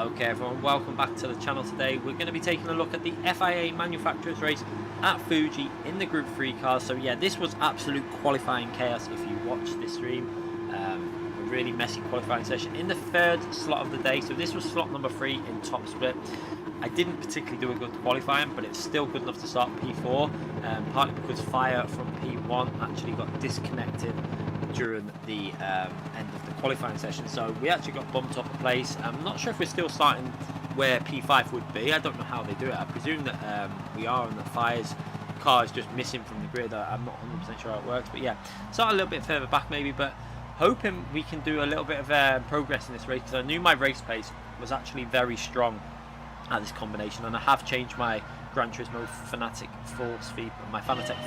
Okay everyone, welcome back to the channel. Today we're going to be taking a look at the FIA Manufacturers race at Fuji in the Group 3 cars. So yeah, this was absolute qualifying chaos if you watched this stream. A really messy qualifying session in the third slot of the day. So this was slot number 3 in top split. I didn't particularly do a good qualifying, but it's still good enough to start P4, partly because fire from P1 actually got disconnected during the end of the qualifying session, so we actually got bumped up a place. I'm not sure if we're still starting where P5 would be. I don't know how they do it. I presume that we are, and that fire's car is just missing from the grid. I'm not 100% sure how it works, but yeah, start a little bit further back maybe, but hoping we can do a little bit of progress in this race, because I knew my race pace was actually very strong at this combination, and I have changed my Gran Turismo Fanatec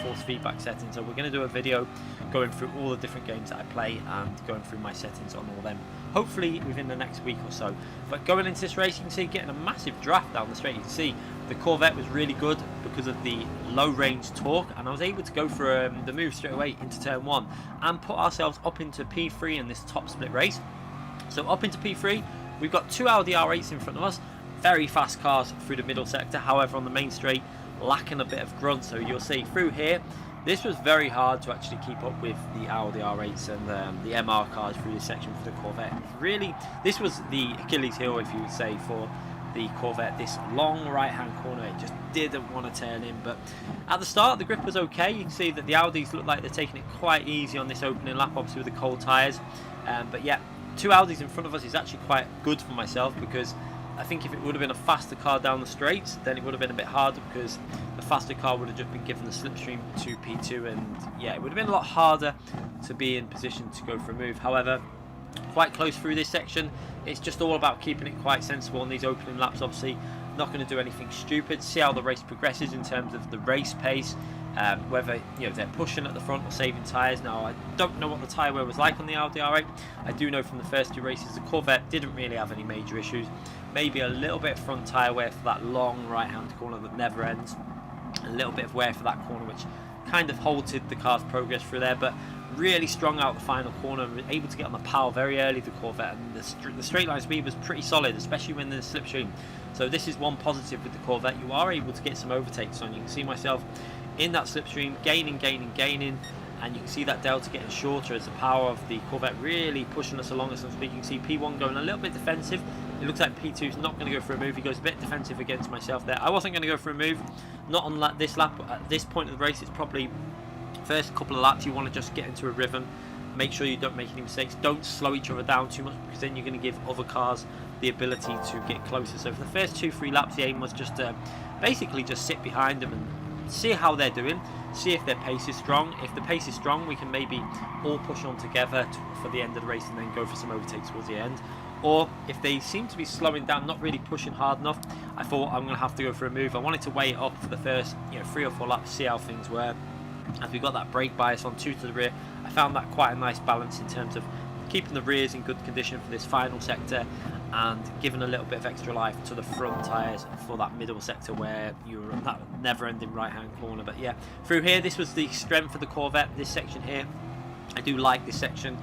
force feedback settings. So we're going to do a video going through all the different games that I play and going through my settings on all of them, hopefully within the next week or so. But going into this race, you can see getting a massive draft down the straight. You can see the Corvette was really good because of the low range torque, and I was able to go for the move straight away into turn 1 and put ourselves up into P3 in this top split race. So up into P3, we've got two Audi R8s in front of us. Very fast cars through the middle sector, however on the main straight lacking a bit of grunt. So you'll see through here this was very hard to actually keep up with the Audi R8s and the MR cars through this section for the Corvette. Really, this was the Achilles heel, if you would say, for the Corvette. This long right hand corner, it just didn't want to turn in. But at the start the grip was okay. You can see that the Audis look like they're taking it quite easy on this opening lap, obviously with the cold tyres, but yeah, two Audis in front of us is actually quite good for myself, because I think if it would have been a faster car down the straights, then it would have been a bit harder, because the faster car would have just been given the slipstream to P2, and yeah, it would have been a lot harder to be in position to go for a move. However, quite close through this section, it's just all about keeping it quite sensible on these opening laps. Obviously not going to do anything stupid, see how the race progresses in terms of the race pace, whether they're pushing at the front or saving tyres. Now I don't know what the tyre wear was like on the Audi R8. I do know from the first two races the Corvette didn't really have any major issues. Maybe a little bit of front tyre wear for that long right hand corner that never ends, a little bit of wear for that corner which kind of halted the car's progress through there, but really strong out the final corner and able to get on the power very early, the Corvette, and the straight line speed was pretty solid, especially when there's slipstream. So this is one positive with the Corvette. You are able to get some overtakes on. You can see myself in that slipstream gaining, and you can see that delta getting shorter as the power of the Corvette really pushing us along as I'm speaking. You can see P1 going a little bit defensive. It looks like P2 is not going to go for a move. He goes a bit defensive against myself there. I wasn't going to go for a move, not on this lap. At this point of the race, it's probably first couple of laps you want to just get into a rhythm, make sure you don't make any mistakes, don't slow each other down too much, because then you're going to give other cars the ability to get closer. So for the first 2-3 laps the aim was just to basically just sit behind them and see how they're doing, see if their pace is strong. If the pace is strong, we can maybe all push on together for the end of the race and then go for some overtakes towards the end. Or if they seem to be slowing down, not really pushing hard enough, I thought I'm going to have to go for a move. I wanted to weigh it up for the first 3 or 4 laps, see how things were. As we got that brake bias on 2 to the rear, I found that quite a nice balance in terms of keeping the rears in good condition for this final sector and giving a little bit of extra life to the front tyres for that middle sector where you were on that never-ending right-hand corner. But yeah, through here, this was the strength of the Corvette, this section here. I do like this section.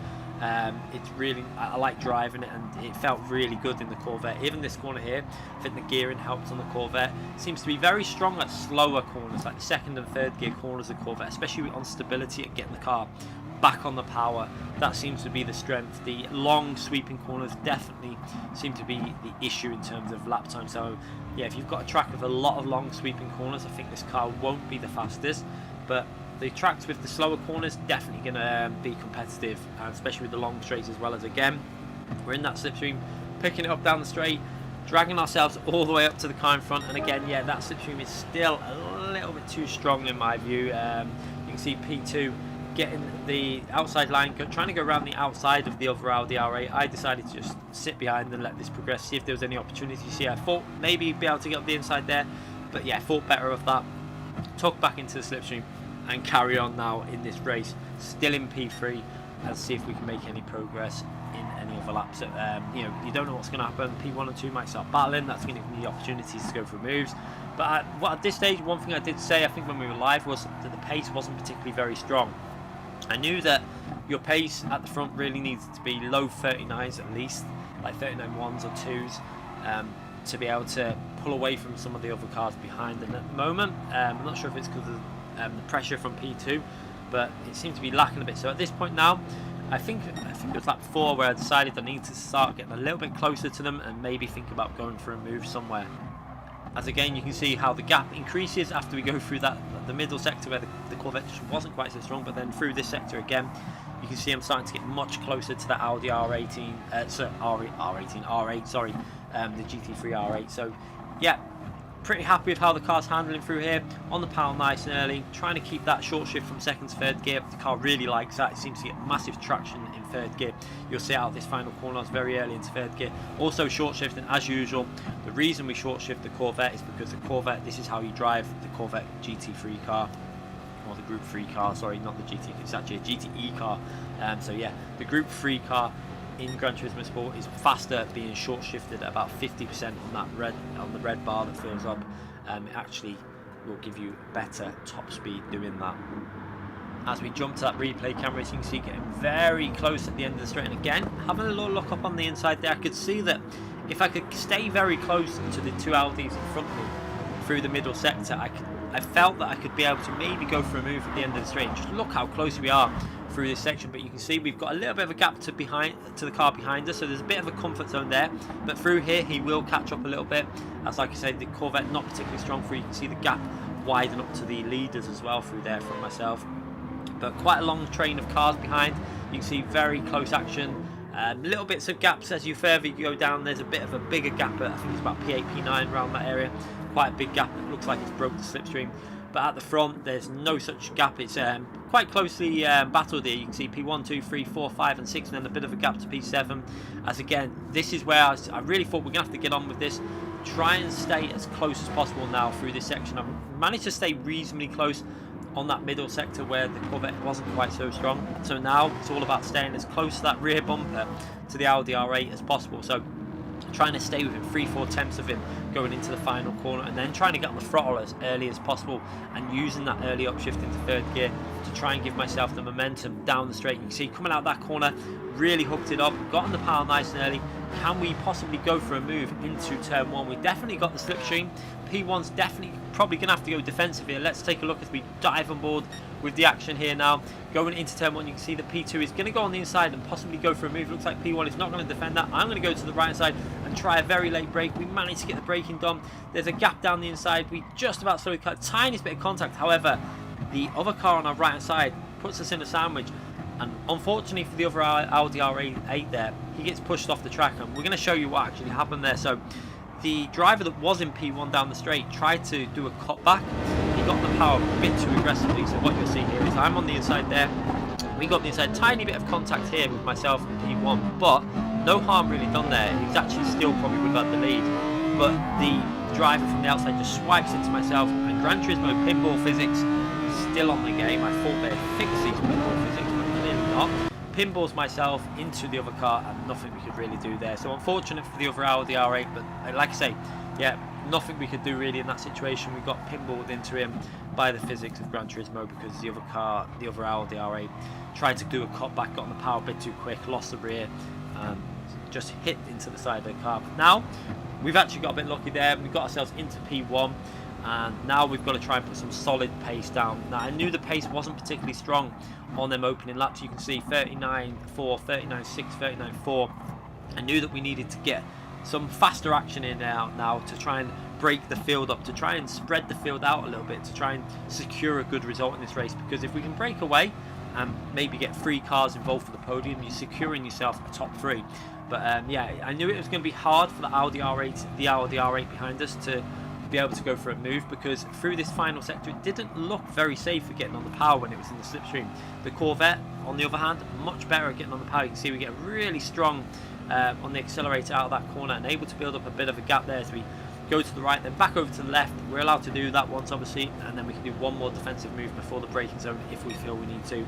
It's really, I like driving it, and it felt really good in the Corvette. Even this corner here, I think the gearing helped on the Corvette. It seems to be very strong at slower corners, like the second and third gear corners of the Corvette, especially on stability and getting the car back on the power. That seems to be the strength. The long sweeping corners definitely seem to be the issue in terms of lap time. So yeah, if you've got a track with a lot of long sweeping corners, I think this car won't be the fastest, but the tracks with the slower corners definitely going to be competitive, especially with the long straights as well. As again, we're in that slipstream, picking it up down the straight, dragging ourselves all the way up to the car in front, and again, yeah, that slipstream is still a little bit too strong in my view. You can see P2 getting the outside line, trying to go around the outside of the other Audi R8. I decided to just sit behind and let this progress, see if there was any opportunity. See, I thought maybe be able to get up the inside there, but yeah, thought better of that. Tuck back into the slipstream and carry on now in this race, still in P3, and see if we can make any progress in any other laps. You don't know what's going to happen. P1 and 2 might start battling. That's going to give me opportunities to go for moves. But at this stage, one thing I did say, I think when we were live, was that the pace wasn't particularly very strong. I knew that your pace at the front really needs to be low 39s at least, like 39 1s or 2s. to be able to pull away from some of the other cars behind them at the moment. I'm not sure if it's because of the pressure from P2, but it seems to be lacking a bit. So at this point now, I think it was lap 4 where I decided I need to start getting a little bit closer to them and maybe think about going for a move somewhere. As again, you can see how the gap increases after we go through the middle sector where the Corvette just wasn't quite so strong, but then through this sector again, you can see I'm starting to get much closer to the Audi R8, sorry, the GT3 R8. So yeah, pretty happy with how the car's handling through here. On the panel nice and early, trying to keep that short shift from second to third gear. The car really likes that. It seems to get massive traction in third gear. You'll see out this final corner, it's very early into third gear. Also short shifting as usual. The reason we short shift the Corvette is because the Corvette, this is how you drive the Corvette GT3 car, or the Group 3 car, sorry, not the GT, it's actually a GTE car. So yeah, the Group 3 car in Gran Turismo Sport is faster, being short shifted at about 50% on the red bar that fills up. It actually will give you better top speed doing that. As we jump to that replay camera, as you can see, getting very close at the end of the straight, and again having a little look up on the inside there, I could see that if I could stay very close to the two Audis in front of me through the middle sector, I felt that I could be able to maybe go for a move at the end of the straight. Just look how close we are through this section, but you can see we've got a little bit of a gap to the car behind us, so there's a bit of a comfort zone there. But through here he will catch up a little bit, as like I said, the Corvette not particularly strong through. You can see the gap widen up to the leaders as well through there from myself, but quite a long train of cars behind. You can see very close action. Little bits of gaps as you further go down. There's a bit of a bigger gap at, I think it's about P8, P9 around that area. Quite a big gap. It looks like it's broke the slipstream. But at the front, there's no such gap. It's quite closely battled here. You can see P1, 2, 3, 4, 5, and 6, and then a bit of a gap to P7. As again, this is where I really thought we're going to have to get on with this. Try and stay as close as possible now through this section. I've managed to stay reasonably close on that middle sector where the Corvette wasn't quite so strong. So now it's all about staying as close to that rear bumper to the Audi R8 as possible. So trying to stay within 3-4 tenths of him going into the final corner, and then trying to get on the throttle as early as possible and using that early upshift into third gear to try and give myself the momentum down the straight. You can see coming out that corner, really hooked it up, got on the power nice and early. Can we possibly go for a move into turn 1? We definitely got the slipstream. P1's definitely probably going to have to go defensive here. Let's take a look as we dive on board with the action here now. Going into turn 1, you can see the P2 is going to go on the inside and possibly go for a move. Looks like P1 is not going to defend that. I'm going to go to the right side and try a very late brake. We managed to get the braking done. There's a gap down the inside. We just about slowly cut a tiniest bit of contact. However, the other car on our right hand side puts us in a sandwich. And unfortunately for the other Audi R8 there, he gets pushed off the track, and we're going to show you what actually happened there. So the driver that was in P1 down the straight tried to do a cutback. He got the power a bit too aggressively, so what you'll see here is I'm on the inside there. We got the inside, tiny bit of contact here with myself and P1, but no harm really done there. He's actually still probably would have had the lead, but the driver from the outside just swipes into myself, and Gran Turismo pinball physics still on the game. I thought they'd fix these pinball physics, but clearly not. Pinballs myself into the other car, and nothing we could really do there. So unfortunate for the other Audi R8, but like I say, yeah, nothing we could do really in that situation. We got pinballed into him by the physics of Gran Turismo, because the other Audi R8 tried to do a cutback, got on the power a bit too quick, lost the rear, and just hit into the side of the car. But now we've actually got a bit lucky there. We've got ourselves into P1, and now we've got to try and put some solid pace down. Now I knew the pace wasn't particularly strong on them opening laps. You can see 39.4, 39.6, 39.4. I knew that we needed to get some faster action in now to try and break the field up, to try and spread the field out a little bit, to try and secure a good result in this race. Because if we can break away and maybe get 3 cars involved for the podium, you're securing yourself a top 3. But yeah, I knew it was going to be hard for the Audi R8 behind us to be able to go for a move, because through this final sector it didn't look very safe for getting on the power when it was in the slipstream. The Corvette, on the other hand, much better at getting on the power. You can see we get really strong on the accelerator out of that corner, and able to build up a bit of a gap there as we go to the right, then back over to the left. We're allowed to do that once, obviously, and then we can do one more defensive move before the braking zone if we feel we need to.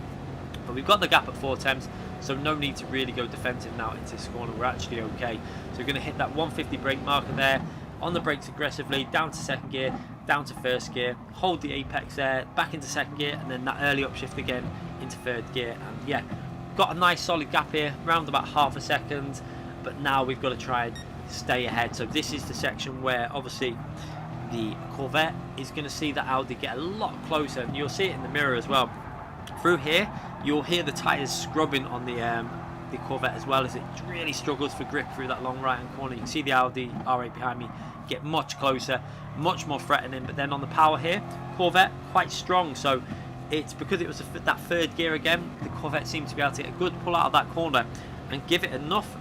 But we've got the gap at 4 tenths, so no need to really go defensive now into this corner. We're actually okay. So we're going to hit that 150 brake marker there, on the brakes aggressively, down to second gear, down to first gear, hold the apex there, back into second gear, and then that early upshift again into third gear. And yeah, got a nice solid gap here, around about half a second, but now we've got to try and stay ahead. So this is the section where obviously the Corvette is going to see the Audi get a lot closer, and you'll see it in the mirror as well. Through here you'll hear the tyres scrubbing on the Corvette, as well as it really struggles for grip through that long right hand corner. You can see the Audi R8 behind me get much closer, much more threatening. But then on the power here, Corvette quite strong, so it's because it was that third gear again, the Corvette seemed to be able to get a good pull out of that corner and give it enough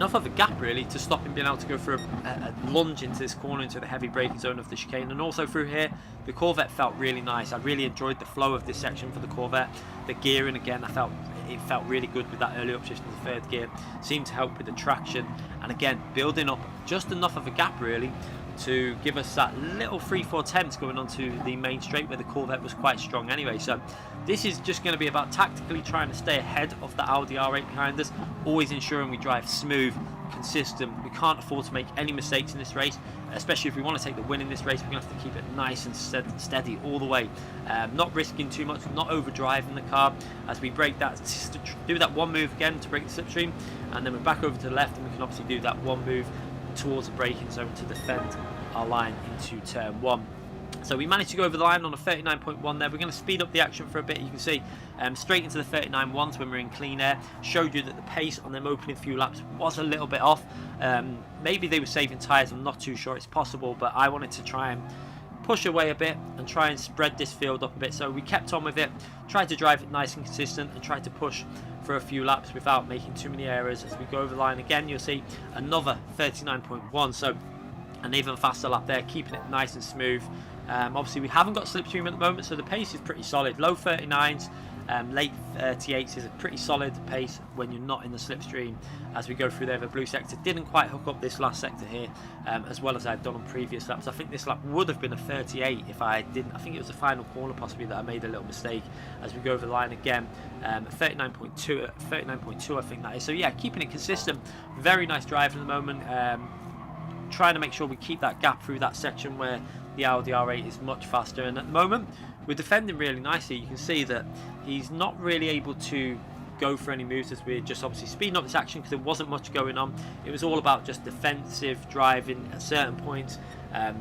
of a gap really to stop him being able to go for a lunge into this corner, into the heavy braking zone of the chicane. And also through here, the Corvette felt really nice. I really enjoyed the flow of this section for the Corvette. The gearing again, it felt really good with that early upshift in the third gear. Seemed to help with the traction, and again building up just enough of a gap really to give us that little 3-4 tenths going onto the main straight where the Corvette was quite strong anyway. So this is just going to be about tactically trying to stay ahead of the Audi R8 behind us, always ensuring we drive smooth, consistent. We can't afford to make any mistakes in this race, especially if we want to take the win in this race. We're going to have to keep it nice and steady all the way, not risking too much, not overdriving the car as we break that, do that one move again to break the slipstream, and then we're back over to the left, and we can obviously do that one move towards the braking zone to defend our line into turn 1. So we managed to go over the line on a 39.1 there. We're going to speed up the action for a bit. You can see straight into the 39.1s when we're in clean air. Showed you that the pace on them opening few laps was a little bit off. Maybe they were saving tyres, I'm not too sure, it's possible, but I wanted to try and push away a bit and try and spread this field up a bit. So we kept on with it, tried to drive it nice and consistent, and tried to push for a few laps without making too many errors. As we go over the line again, you'll see another 39.1, so an even faster lap there, keeping it nice and smooth. Obviously we haven't got slipstream at the moment, so the pace is pretty solid. Low 39s, late 38s is a pretty solid pace when you're not in the slipstream. As we go through there, the blue sector didn't quite hook up this last sector here, as well as I've done on previous laps. I think this lap would have been a 38 if I didn't. I think it was the final corner possibly that I made a little mistake. As we go over the line again, 39.2 I think that is. So yeah, keeping it consistent, very nice drive at the moment. Trying to make sure we keep that gap through that section where the Audi R8 is much faster, and at the moment we're defending really nicely. You can see that he's not really able to go for any moves as we're just obviously speeding up this action because there wasn't much going on. It was all about just defensive driving at certain points,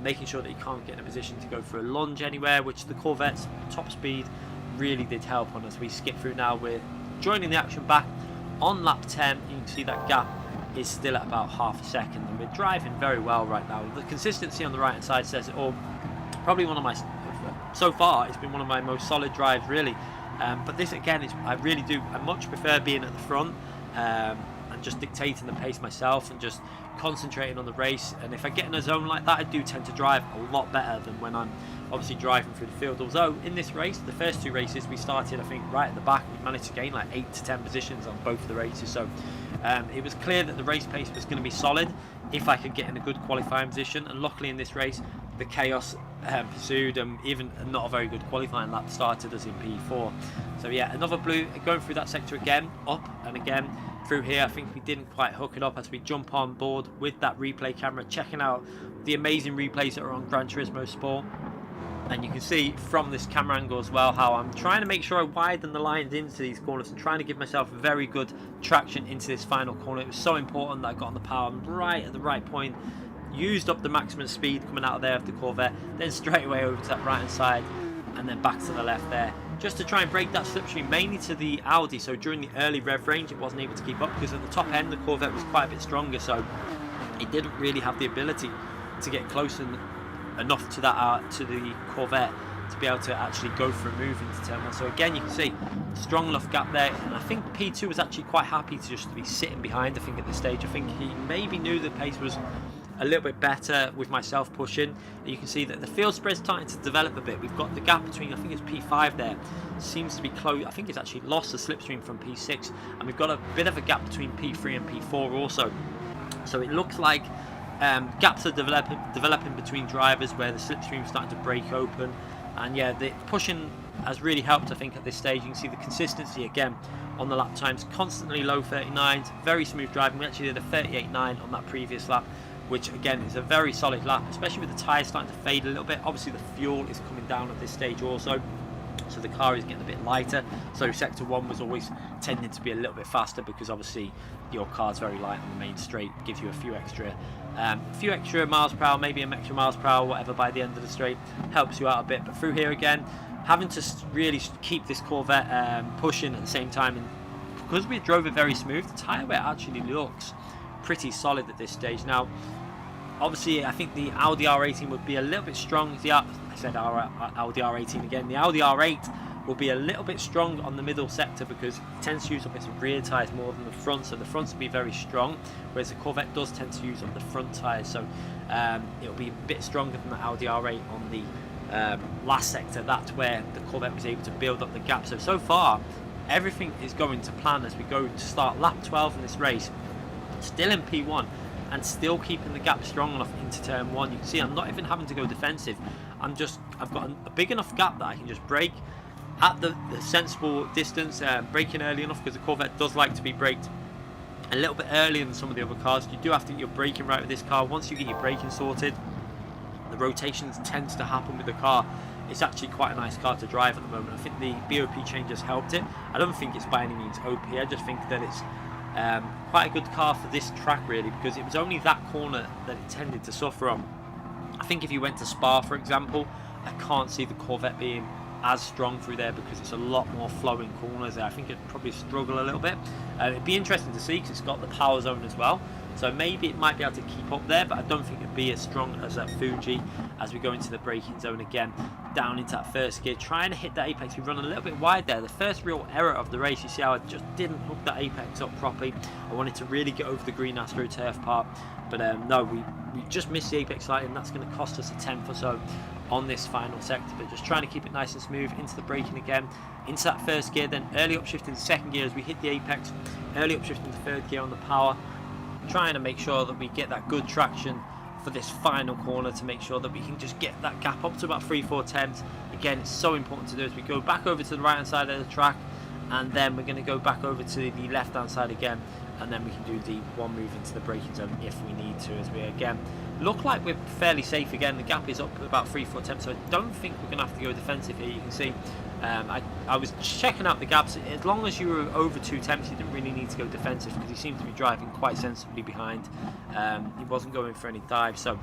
making sure that he can't get in a position to go for a lunge anywhere, which the Corvette's top speed really did help on. As we skip through now, we're joining the action back on lap 10. You can see that gap is still at about half a second, and we're driving very well right now. The consistency on the right hand side says it all. Probably one of my, so far it's been one of my most solid drives really, but this again is, I much prefer being at the front and just dictating the pace myself and just concentrating on the race. And if I get in a zone like that, I do tend to drive a lot better than when I'm obviously driving through the field. Although in this race, the first two races we started I think right at the back, we managed to gain like 8 to 10 positions on both of the races, so it was clear that the race pace was going to be solid if I could get in a good qualifying position. And luckily in this race the chaos pursued, and even not a very good qualifying lap started us in P4. So yeah, another blue going through that sector again, up and again through here. I think we didn't quite hook it up as we jump on board with that replay camera, checking out the amazing replays that are on Gran Turismo Sport. And you can see from this camera angle as well how I'm trying to make sure I widen the lines into these corners and trying to give myself very good traction into this final corner. It was so important that I got on the power right at the right point, used up the maximum speed coming out of there of the Corvette, then straight away over to that right hand side and then back to the left there, just to try and break that slipstream mainly to the Audi. So during the early rev range it wasn't able to keep up because at the top end the Corvette was quite a bit stronger, so it didn't really have the ability to get close enough to that to the Corvette to be able to actually go for a move into turn 1. So again you can see strong enough gap there, and I think P2 was actually quite happy to just be sitting behind. I think at this stage I think he maybe knew the pace was a little bit better with myself pushing. You can see that the field spread's starting to develop a bit. We've got the gap between, I think it's P5 there, seems to be close. I think it's actually lost the slipstream from P6, and we've got a bit of a gap between P3 and P4 also. So it looks like gaps are developing between drivers where the slipstream is starting to break open. And yeah, the pushing has really helped I think at this stage. You can see the consistency again on the lap times, constantly low 39s, very smooth driving. We actually did a 38.9 on that previous lap, which again is a very solid lap, especially with the tyres starting to fade a little bit. Obviously the fuel is coming down at this stage also, so the car is getting a bit lighter. So sector 1 was always tending to be a little bit faster, because obviously your car's very light on the main straight, gives you a few extra miles per hour, maybe an extra miles per hour, whatever, by the end of the straight, helps you out a bit. But through here again, having to really keep this Corvette pushing at the same time, and because we drove it very smooth, the tyre wear actually looks pretty solid at this stage. Now obviously I think the Audi R18 would be a little bit strong. I said Audi R18 again. The Audi R8 will be a little bit strong on the middle sector, because it tends to use up its rear tyres more than the front, so the fronts will be very strong, whereas the Corvette does tend to use up the front tyres, so it'll be a bit stronger than the Audi R8 on the last sector. That's where the Corvette was able to build up the gap. So far everything is going to plan as we go to start lap 12 in this race, still in P1 and still keeping the gap strong enough into turn 1. You can see I'm not even having to go defensive. I've got a big enough gap that I can just brake at the sensible distance, braking early enough, because the Corvette does like to be braked a little bit earlier than some of the other cars. You do have to get your braking right with this car. Once you get your braking sorted, the rotations tends to happen with the car. It's actually quite a nice car to drive at the moment. I think the BOP changes helped it. I don't think it's by any means OP. I just think that it's quite a good car for this track, really, because it was only that corner that it tended to suffer on. I think if you went to Spa, for example, I can't see the Corvette being as strong through there, because it's a lot more flowing corners there. I think it'd probably struggle a little bit. It'd be interesting to see, because it's got the power zone as well, so maybe it might be able to keep up there, but I don't think it'd be as strong as that Fuji as we go into the braking zone again, down into that first gear, trying to hit that apex. We run a little bit wide there. The first real error of the race, you see how I just didn't hook that apex up properly. I wanted to really get over the green Astro turf part, but no, we just missed the apex slightly, and that's going to cost us a tenth or so on this final sector. But just trying to keep it nice and smooth into the braking again, into that first gear, then early upshift in the second gear as we hit the apex, early upshift in the third gear on the power, trying to make sure that we get that good traction for this final corner, to make sure that we can just get that gap up to about 3-4 tenths. Again, it's so important to do as we go back over to the right hand side of the track, and then we're going to go back over to the left hand side again, and then we can do the one move into the braking zone if we need to, as we again look like we're fairly safe again. The gap is up about 3-4 tenths, so I don't think we're going to have to go defensive here. You can see I was checking out the gaps. As long as you were over 2 tenths, you didn't really need to go defensive, because he seemed to be driving quite sensibly behind. He wasn't going for any dives, so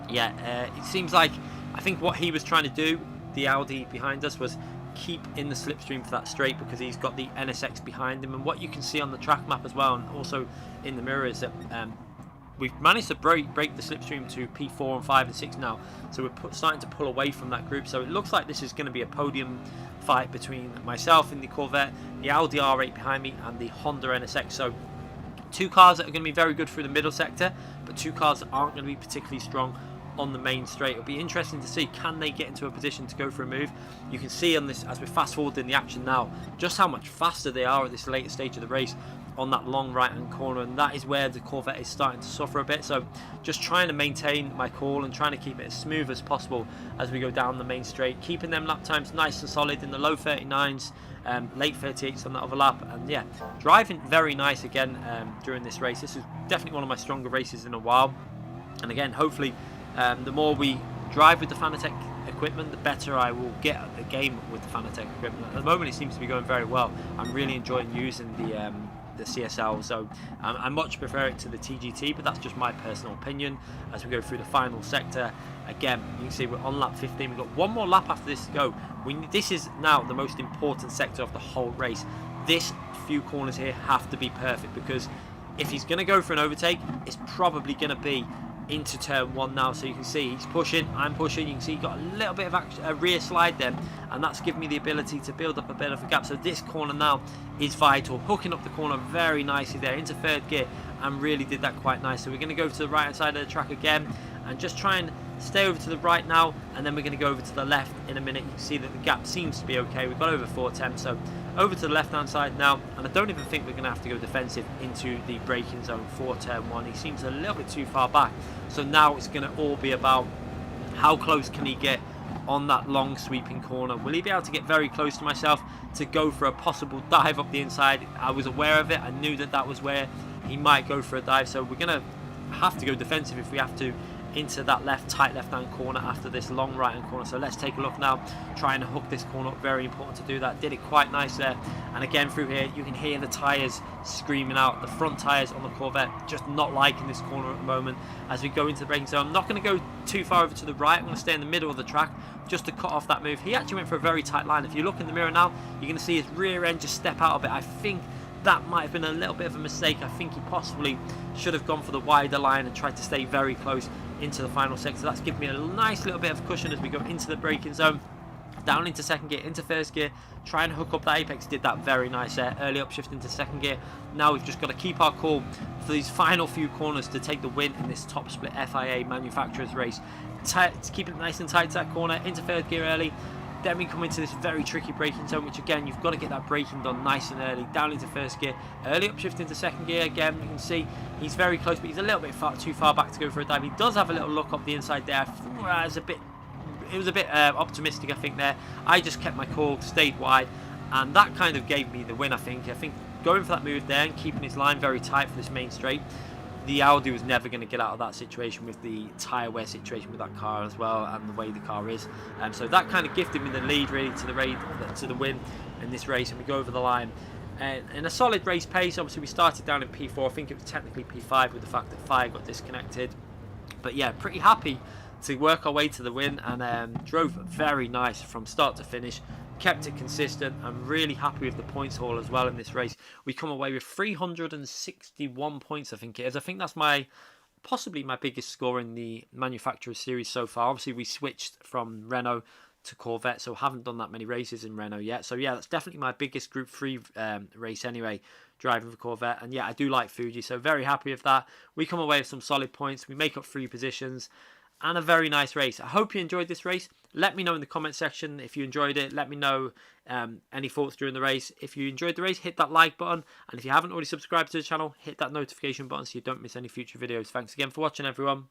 yeah, it seems like, I think what he was trying to do, the Audi behind us, was keep in the slipstream for that straight, because he's got the NSX behind him. And what you can see on the track map as well, and also in the mirror, is that we've managed to break the slipstream to P4 and 5 and 6 now, so we're starting to pull away from that group. So it looks like this is going to be a podium fight between myself in the Corvette, the Audi R8 behind me, and the Honda NSX. So two cars that are going to be very good through the middle sector, but two cars that aren't going to be particularly strong on the main straight. It'll be interesting to see, can they get into a position to go for a move. You can see on this, as we fast forward in the action now, just how much faster they are at this later stage of the race on that long right hand corner, and that is where the Corvette is starting to suffer a bit. So just trying to maintain my call and trying to keep it as smooth as possible as we go down the main straight, keeping them lap times nice and solid in the low 39s, late 38s on that other lap, and yeah, driving very nice again during this race. This is definitely one of my stronger races in a while, and again, hopefully the more we drive with the Fanatec equipment, the better I will get at the game with the Fanatec equipment. At the moment it seems to be going very well. I'm really enjoying using the CSL, so I much prefer it to the TGT, but that's just my personal opinion. As we go through the final sector, again, you can see we're on lap 15. We've got one more lap after this to go. This is now the most important sector of the whole race. This few corners here have to be perfect, because if he's going to go for an overtake, it's probably going to be into turn 1 now. So you can see he's pushing, I'm pushing. You can see he got a little bit of a rear slide there, and that's given me the ability to build up a bit of a gap. So this corner now is vital, hooking up the corner very nicely there into third gear, and really did that quite nice. So we're going to go to the right hand side of the track again and just try and stay over to the right now, and then we're going to go over to the left in a minute. You can see that the gap seems to be okay. We've got over 4 tenths, so over to the left hand side now, and I don't even think we're going to have to go defensive into the braking zone for turn 1. He seems a little bit too far back, so now it's going to all be about how close can he get on that long sweeping corner. Will he be able to get very close to myself to go for a possible dive up the inside? I was aware of it. I knew that that was where he might go for a dive, so we're going to have to go defensive if we have to into that tight left hand corner after this long right hand corner. So let's take a look now, trying to hook this corner up. Very important to do that. Did it quite nice there. And again through here you can hear the tyres screaming out, the front tyres on the Corvette just not liking this corner at the moment. As we go into the braking zone, I'm not going to go too far over to the right, I'm going to stay in the middle of the track just to cut off that move. He actually went for a very tight line. If you look in the mirror now, you're going to see his rear end just step out a bit. I think that might have been a little bit of a mistake. I think he possibly should have gone for the wider line and tried to stay very close into the final sector. That's given me a nice little bit of cushion as we go into the braking zone, down into second gear, into first gear, try and hook up the apex. Did that very nice there. Early upshift into second gear. Now we've just got to keep our cool for these final few corners to take the win in this top split FIA Manufacturers race. Keep it nice and tight to that corner, into third gear early. Then we come into this very tricky braking zone, which again, you've got to get that braking done nice and early. Down into first gear, early upshift into second gear. Again, you can see he's very close, but he's a little bit too far back to go for a dive. He does have a little look up the inside there. It was a bit optimistic, I think, there. I just kept my cool, stayed wide, and that kind of gave me the win, I think. I think going for that move there and keeping his line very tight for this main straight, the Audi was never going to get out of that situation with the tyre wear situation with that car as well, and the way the car is. So that kind of gifted me the lead really to the win in this race, and we go over the line. In a solid race pace. Obviously we started down in P4, I think it was technically P5 with the fact that fire got disconnected. But yeah, pretty happy to work our way to the win, and drove very nice from start to finish. Kept it consistent. I'm really happy with the points haul as well in this race. We come away with 361 points, I think it is. I think that's possibly my biggest score in the Manufacturer Series so far. Obviously we switched from Renault to Corvette, so haven't done that many races in Renault yet. So yeah, that's definitely my biggest Group 3 race anyway, driving for Corvette. And yeah, I do like Fuji, so very happy with that. We come away with some solid points. We make up 3 positions. And a very nice race. I hope you enjoyed this race. Let me know in the comment section if you enjoyed it. Let me know any thoughts during the race. If you enjoyed the race, hit that like button. And if you haven't already subscribed to the channel, hit that notification button so you don't miss any future videos. Thanks again for watching, everyone.